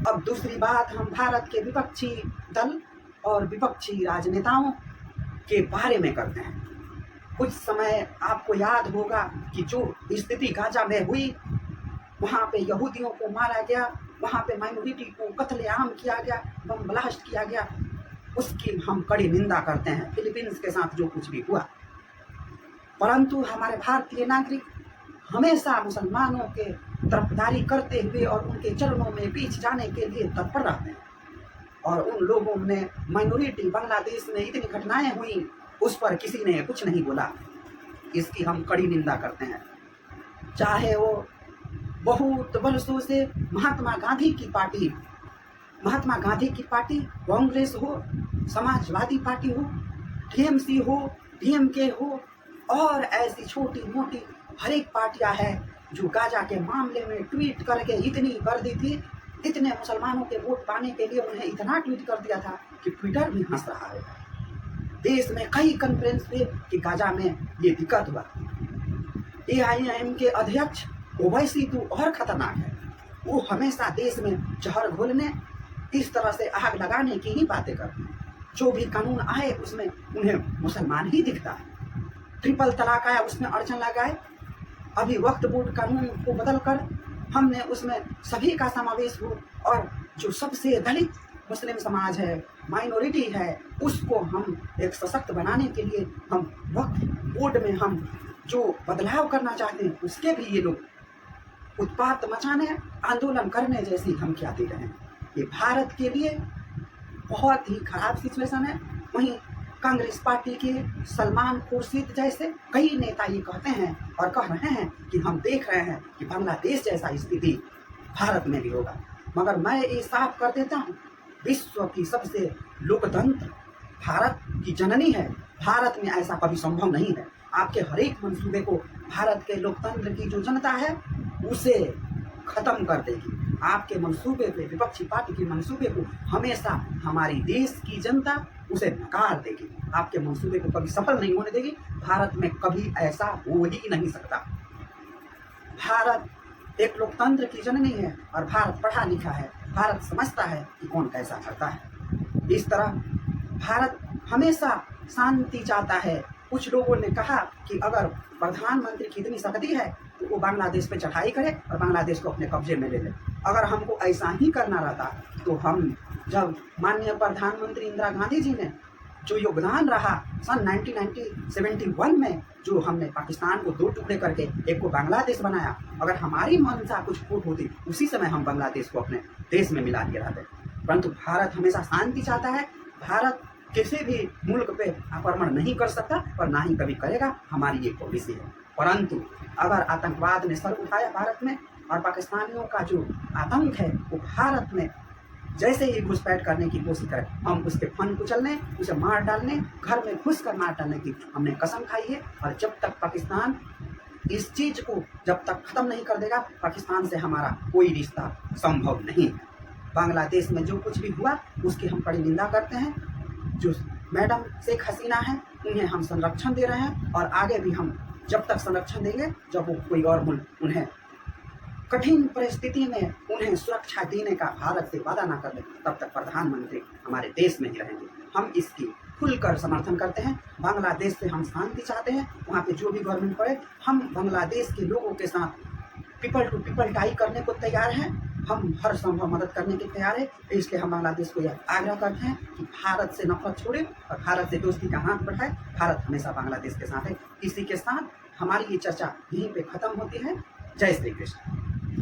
अब दूसरी बात, हम भारत के विपक्षी दल और विपक्षी राजनेताओं के बारे में करते हैं। कुछ समय आपको याद होगा कि जो स्थिति गाजा में हुई, वहाँ पे यहूदियों को मारा गया, वहाँ पे माइनॉरिटी को कत्लेआम किया गया, बम ब्लास्ट किया गया, उसकी हम कड़ी निंदा करते हैं। फिलीपींस के साथ जो कुछ भी हुआ, परंतु हमारे भारतीय नागरिक हमेशा मुसलमानों के तरफदारी करते हुए और उनके चरणों में बीच जाने के लिए तत्पर रहते हैं। और उन लोगों ने माइनॉरिटी बांग्लादेश में इतनी घटनाएं हुई, उस पर किसी ने कुछ नहीं बोला। इसकी हम कड़ी निंदा करते हैं। चाहे वो बहुत वर्षों से महात्मा गांधी की पार्टी, कांग्रेस हो, समाजवादी पार्टी हो, टीएमसी हो, डीएमके हो, और ऐसी छोटी मोटी हर एक पार्टियां हैं जो गाजा के मामले में ट्वीट करके इतनी कर दी थी, इतने मुसलमानों के वोट पाने के लिए उन्हें इतना ट्वीट कर दिया था कि ट्विटर भी हंस रहा है। देश में कई कॉन्फ्रेंस हुए कि गाजा में ये दिक्कत हुआ। AIM के अध्यक्ष ओवैसी तो और खतरनाक है, वो हमेशा देश में जहर घोलने, इस तरह से आग लगाने की ही बातें करते हैं। जो भी कानून आए उसमें उन्हें मुसलमान ही दिखता है। ट्रिपल तलाक आया, उसमें अड़चन लगाए। अभी वक्फ बोर्ड कानून को बदलकर हमने उसमें सभी का समावेश हो, और जो सबसे दलित मुस्लिम समाज है, माइनॉरिटी है, उसको हम एक सशक्त बनाने के लिए हम वक्फ बोर्ड में हम जो बदलाव करना चाहते हैं, उसके भी ये लोग उत्पात मचाने, आंदोलन करने जैसी धमकियां दे रहे हैं। ये भारत के लिए बहुत ही खराब सिचुएशन है। वहीं कांग्रेस पार्टी के सलमान खुर्शीद जैसे कई नेता ये कहते हैं और कह रहे हैं कि हम देख रहे हैं कि बांग्लादेश जैसा स्थिति भारत में भी होगा। मगर मैं ये साफ कर देता हूँ, विश्व की सबसे लोकतंत्र भारत की जननी है, भारत में ऐसा कभी संभव नहीं है। आपके हर एक मंसूबे को भारत के लोकतंत्र की जो जनता है उसे खत्म कर देगी। आपके मंसूबे पे, विपक्षी पार्टी के मंसूबे को हमेशा हमारी देश की जनता उसे नकार देगी, आपके मंसूबे को कभी सफल नहीं होने देगी। भारत में कभी ऐसा हो ही नहीं सकता। भारत एक लोकतंत्र की जननी है और भारत पढ़ा लिखा है, भारत समझता है कि कौन कैसा करता है। इस तरह भारत हमेशा शांति चाहता है। कुछ लोगों ने कहा कि अगर प्रधानमंत्री की इतनी शक्ति है तो वो बांग्लादेश पे चढ़ाई करे और बांग्लादेश को अपने कब्जे में ले ले। अगर हमको ऐसा ही करना रहता तो हम, जब माननीय प्रधानमंत्री इंदिरा गांधी जी ने जो योगदान रहा सन 1971 में, जो हमने पाकिस्तान को 2 टुकड़े करके एक को बांग्लादेश बनाया, अगर हमारी मंशा कुछ फूट होती उसी समय हम बांग्लादेश को अपने देश में मिला के रहते। परंतु भारत हमेशा शांति चाहता है। भारत किसी भी मुल्क पे आक्रमण नहीं कर सकता और ना ही कभी करेगा, हमारी ये पॉलिसी है। परंतु अगर आतंकवाद ने सर उठाया भारत में और पाकिस्तानियों का जो आतंक है वो भारत में जैसे ही घुसपैठ करने की कोशिश करे, हम उसके फन कुचलने, उसे मार डालने, घर में घुस कर मार डालने की हमने कसम खाई है। और जब तक पाकिस्तान इस चीज को जब तक खत्म नहीं कर देगा, पाकिस्तान से हमारा कोई रिश्ता संभव नहीं है। बांग्लादेश में जो कुछ भी हुआ उसकी हम कड़ी निंदा करते हैं। जो मैडम शेख हसीना है उन्हें हम संरक्षण दे रहे हैं और आगे भी हम जब तक संरक्षण देंगे, जब वो कोई और मुल्क उन्हें कठिन परिस्थिति में उन्हें सुरक्षा देने का भारत से वादा ना कर ले, तब तक प्रधानमंत्री हमारे देश में ही रहेंगे। हम इसकी खुलकर समर्थन करते हैं। बांग्लादेश से हम शांति चाहते हैं, वहाँ पे जो भी गवर्नमेंट पड़े, हम बांग्लादेश के लोगों के साथ पीपल टू पीपल टाई करने को तैयार हैं। हम हर संभव मदद करने के तैयार है। इसलिए हम बांग्लादेश को यह आग्रह करते हैं कि भारत से नफरत छोड़े और भारत से दोस्ती का हाथ बढ़ाए। भारत हमेशा बांग्लादेश के साथ है। इसी के साथ हमारी ये चर्चा यहीं पे खत्म होती है। जय श्री कृष्ण।